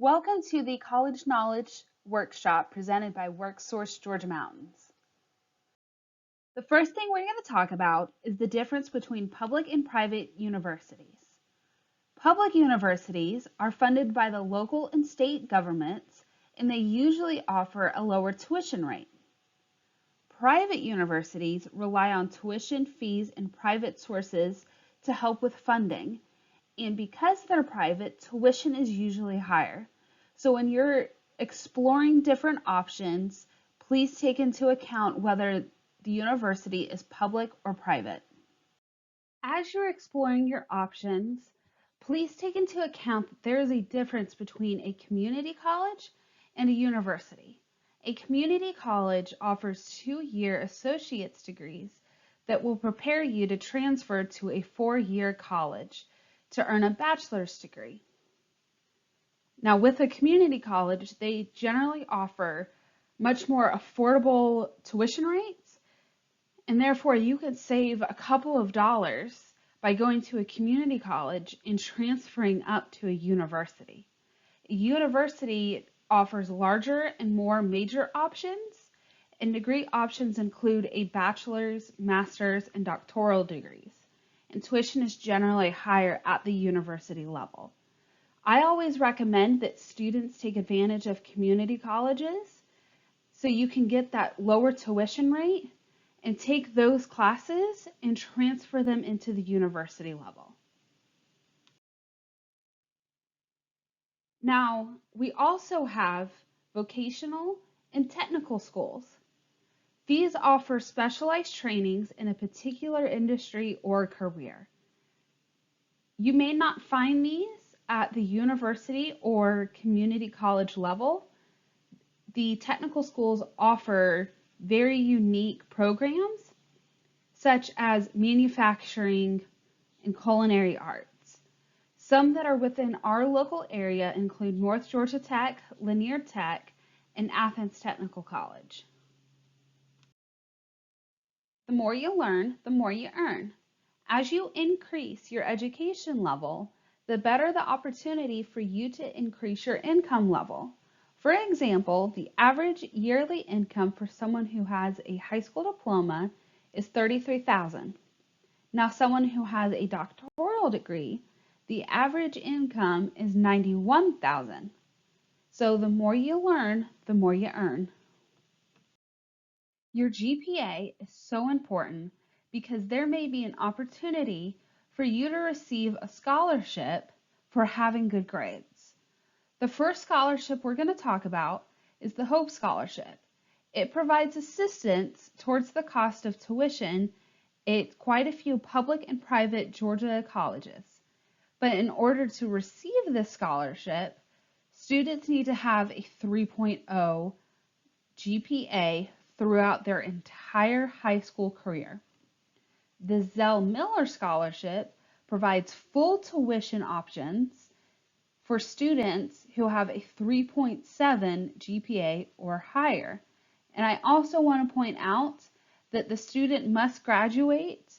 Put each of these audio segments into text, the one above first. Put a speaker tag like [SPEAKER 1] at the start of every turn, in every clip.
[SPEAKER 1] Welcome to the College Knowledge Workshop presented by WorkSource Georgia Mountains. The first thing we're going to talk about is the difference between public and private universities. Public universities are funded by the local and state governments, and they usually offer a lower tuition rate. Private universities rely on tuition fees and private sources to help with funding, and because they're private, tuition is usually higher. So when you're exploring different options, please take into account whether the university is public or private. As you're exploring your options, please take into account that there is a difference between a community college and a university. A community college offers 2-year associate's degrees that will prepare you to transfer to a 4-year college to earn a bachelor's degree. Now, with a community college, they generally offer much more affordable tuition rates, and therefore you could save a couple of dollars by going to a community college and transferring up to a university. A university offers larger and more major options, and degree options include a bachelor's, master's, and doctoral degrees, and tuition is generally higher at the university level. I always recommend that students take advantage of community colleges so you can get that lower tuition rate and take those classes and transfer them into the university level. Now, we also have vocational and technical schools. These offer specialized trainings in a particular industry or career. You may not find these at the university or community college level. The technical schools offer very unique programs such as manufacturing and culinary arts. Some that are within our local area include North Georgia Tech, Lanier Tech, and Athens Technical College. The more you learn, the more you earn. As you increase your education level, the better the opportunity for you to increase your income level. For example, the average yearly income for someone who has a high school diploma is $33,000. Now, someone who has a doctoral degree, the average income is $91,000. So the more you learn, the more you earn. Your GPA is so important because there may be an opportunity for you to receive a scholarship for having good grades. The first scholarship we're going to talk about is the Hope Scholarship. It provides assistance towards the cost of tuition at quite a few public and private Georgia colleges. But in order to receive this scholarship, students need to have a 3.0 GPA throughout their entire high school career. The Zell Miller Scholarship provides full tuition options for students who have a 3.7 GPA or higher. And I also want to point out that the student must graduate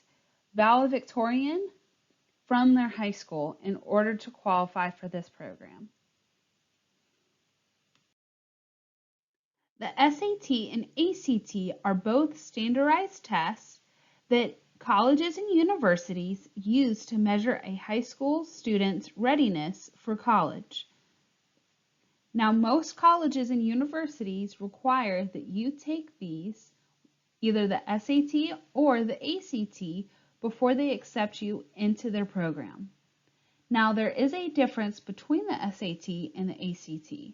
[SPEAKER 1] valedictorian from their high school in order to qualify for this program. The SAT and ACT are both standardized tests that colleges and universities use to measure a high school student's readiness for college. Now, most colleges and universities require that you take these, either the SAT or the ACT, before they accept you into their program. Now, there is a difference between the SAT and the ACT.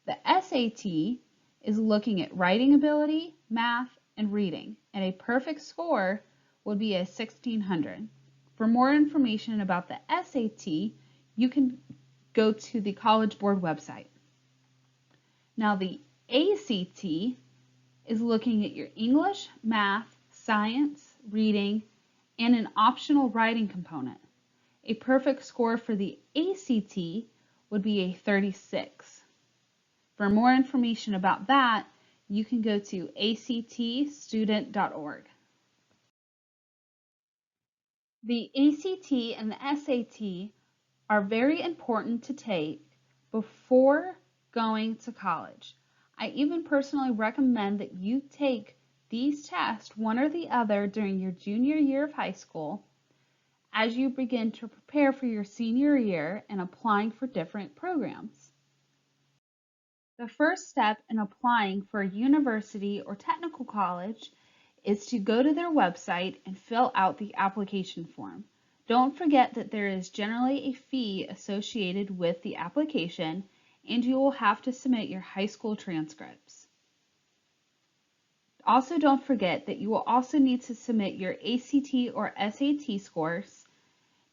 [SPEAKER 1] The SAT is looking at writing ability, math, and reading, and a perfect score would be a 1600. For more information about the SAT, you can go to the College Board website. Now, the ACT is looking at your English, math, science, reading, and an optional writing component. A perfect score for the ACT would be a 36. For more information about that, you can go to actstudent.org. The ACT and the SAT are very important to take before going to college. I even personally recommend that you take these tests, one or the other, during your junior year of high school as you begin to prepare for your senior year and applying for different programs. The first step in applying for a university or technical college is to go to their website and fill out the application form. Don't forget that there is generally a fee associated with the application, and you will have to submit your high school transcripts. Also, don't forget that you will also need to submit your ACT or SAT scores.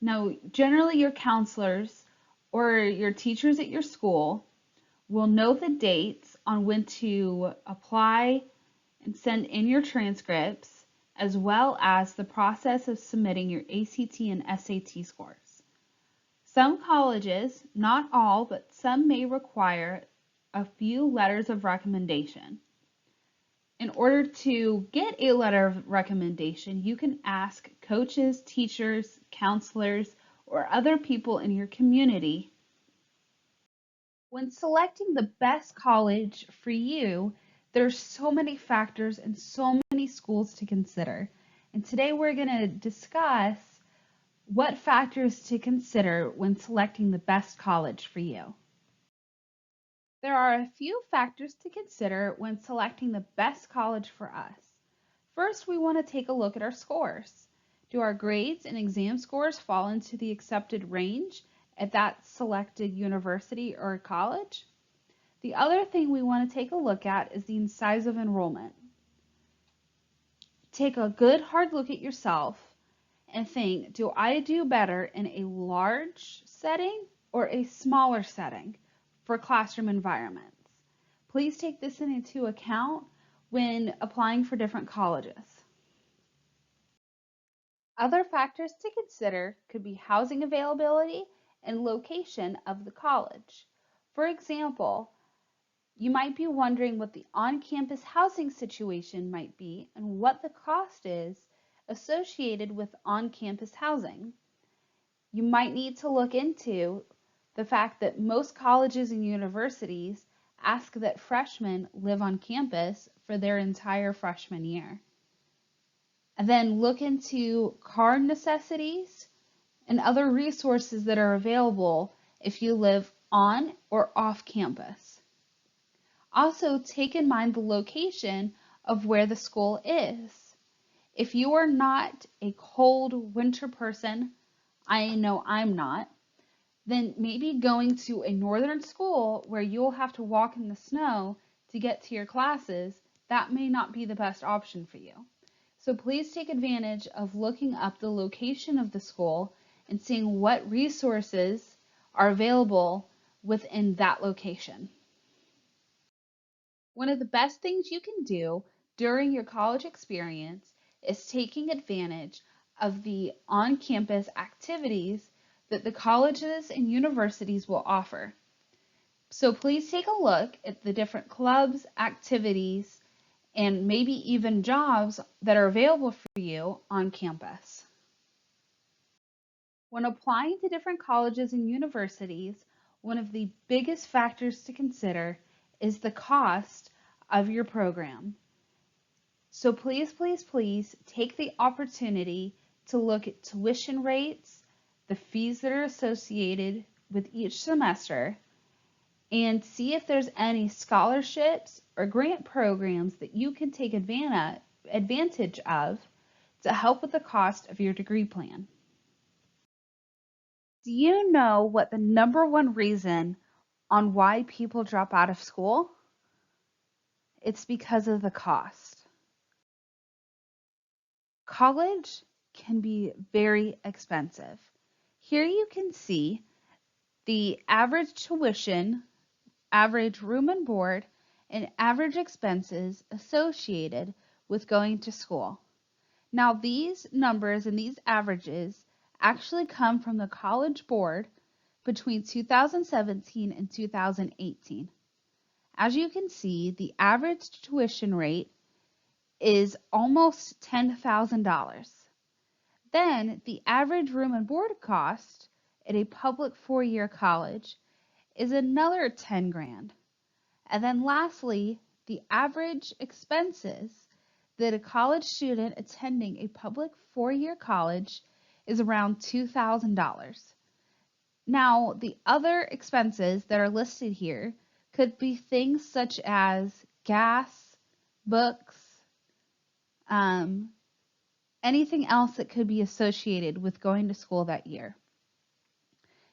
[SPEAKER 1] Now, generally your counselors or your teachers at your school will know the dates on when to apply and send in your transcripts, as well as the process of submitting your ACT and SAT scores. Some colleges, not all, but some may require a few letters of recommendation. In order to get a letter of recommendation, you can ask coaches, teachers, counselors, or other people in your community. When selecting the best college for you, there's so many factors and so many schools to consider. And today we're going to discuss what factors to consider when selecting the best college for you. There are a few factors to consider when selecting the best college for us. First, we want to take a look at our scores. Do our grades and exam scores fall into the accepted range at that selected university or college? The other thing we want to take a look at is the size of enrollment. Take a good hard look at yourself and think, do I do better in a large setting or a smaller setting for classroom environments? Please take this into account when applying for different colleges. Other factors to consider could be housing availability and location of the college. For example, you might be wondering what the on-campus housing situation might be and what the cost is associated with on-campus housing. You might need to look into the fact that most colleges and universities ask that freshmen live on campus for their entire freshman year. And then look into car necessities and other resources that are available if you live on or off campus. Also, take in mind the location of where the school is. If you are not a cold winter person, I know I'm not, then maybe going to a northern school where you'll have to walk in the snow to get to your classes, that may not be the best option for you. So please take advantage of looking up the location of the school and seeing what resources are available within that location. One of the best things you can do during your college experience is taking advantage of the on-campus activities that the colleges and universities will offer. So please take a look at the different clubs, activities, and maybe even jobs that are available for you on campus. When applying to different colleges and universities, one of the biggest factors to consider is the cost of your program. So please, please, please take the opportunity to look at tuition rates, the fees that are associated with each semester, and see if there's any scholarships or grant programs that you can take advantage of to help with the cost of your degree plan. Do you know what the number one reason on why people drop out of school? It's because of the cost. College can be very expensive. Here you can see the average tuition, average room and board, and average expenses associated with going to school. Now these numbers and these averages actually come from the College Board between 2017 and 2018. As you can see, the average tuition rate is almost $10,000. Then the average room and board cost at a public four-year college is another 10 grand. And then lastly, the average expenses that a college student attending a public 4-year college is around $2,000. Now, the other expenses that are listed here could be things such as gas, books, um, anything else that could be associated with going to school that year.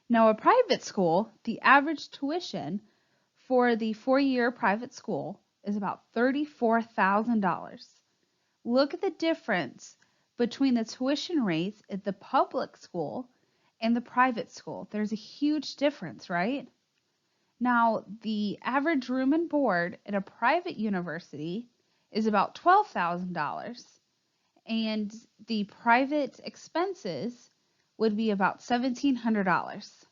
[SPEAKER 1] Now, a private school, the average tuition for the 4-year private school is about $34,000. Look at the difference between the tuition rates at the public school and the private school. There's a huge difference, right? Now, the average room and board at a private university is about $12,000, and the private expenses would be about $1,700.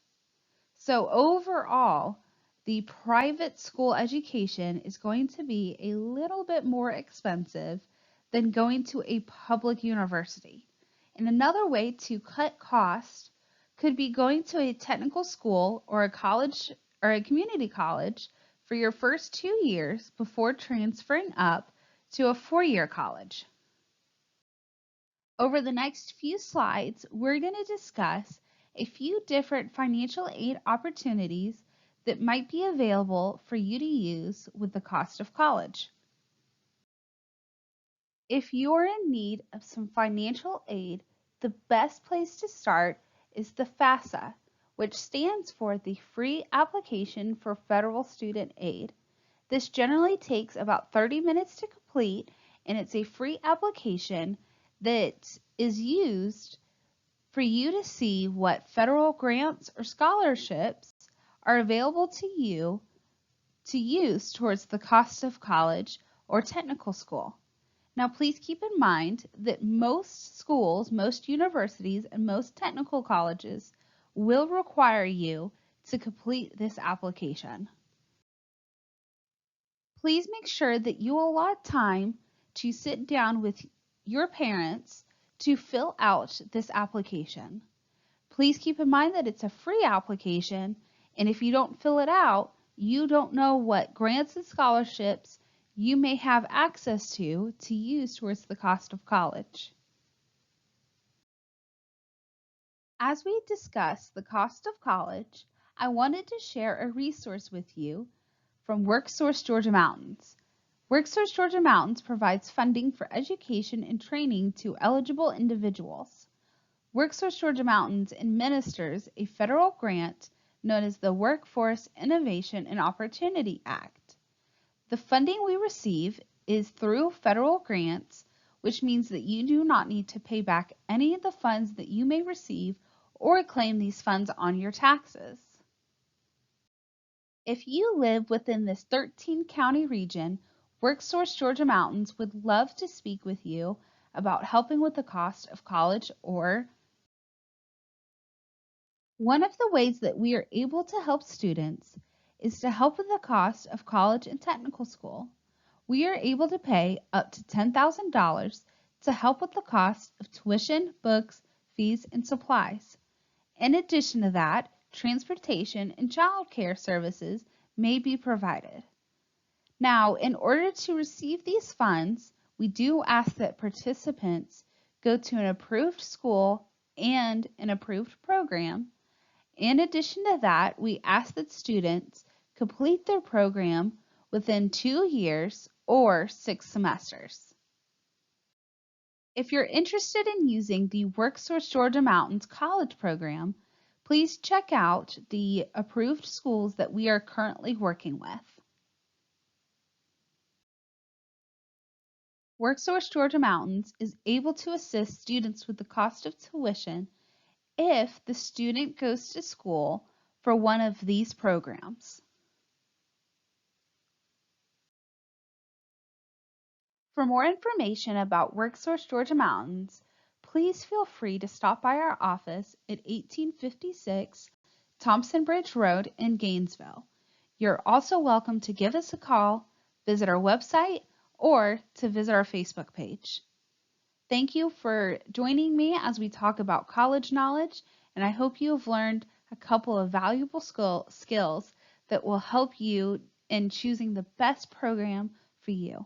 [SPEAKER 1] So overall, the private school education is going to be a little bit more expensive than going to a public university. And another way to cut costs could be going to a technical school or a college or a community college for your first 2 years before transferring up to a 4-year college. Over the next few slides, we're going to discuss a few different financial aid opportunities that might be available for you to use with the cost of college. If you're in need of some financial aid, the best place to start is the FAFSA, which stands for the Free Application for Federal Student Aid. This generally takes about 30 minutes to complete, and it's a free application that is used for you to see what federal grants or scholarships are available to you to use towards the cost of college or technical school. Now, please keep in mind that most schools, most universities, and most technical colleges will require you to complete this application. Please make sure that you allot time to sit down with your parents to fill out this application. Please keep in mind that it's a free application, and if you don't fill it out, you don't know what grants and scholarships you may have access to use towards the cost of college. As we discuss the cost of college, I wanted to share a resource with you from WorkSource Georgia Mountains. WorkSource Georgia Mountains provides funding for education and training to eligible individuals. WorkSource Georgia Mountains administers a federal grant known as the Workforce Innovation and Opportunity Act. The funding we receive is through federal grants, which means that you do not need to pay back any of the funds that you may receive or claim these funds on your taxes. If you live within this 13-county region, WorkSource Georgia Mountains would love to speak with you about helping with the cost of college or one of the ways that we are able to help students is to help with the cost of college and technical school. We are able to pay up to $10,000 to help with the cost of tuition, books, fees, and supplies. In addition to that, transportation and child care services may be provided. Now, in order to receive these funds, we do ask that participants go to an approved school and an approved program. In addition to that, we ask that students complete their program within 2 years or 6 semesters. If you're interested in using the WorkSource Georgia Mountains College program, please check out the approved schools that we are currently working with. WorkSource Georgia Mountains is able to assist students with the cost of tuition if the student goes to school for one of these programs. For more information about WorkSource Georgia Mountains, please feel free to stop by our office at 1856 Thompson Bridge Road in Gainesville. You're also welcome to give us a call, visit our website, or to visit our Facebook page. Thank you for joining me as we talk about college knowledge, and I hope you have learned a couple of valuable skills that will help you in choosing the best program for you.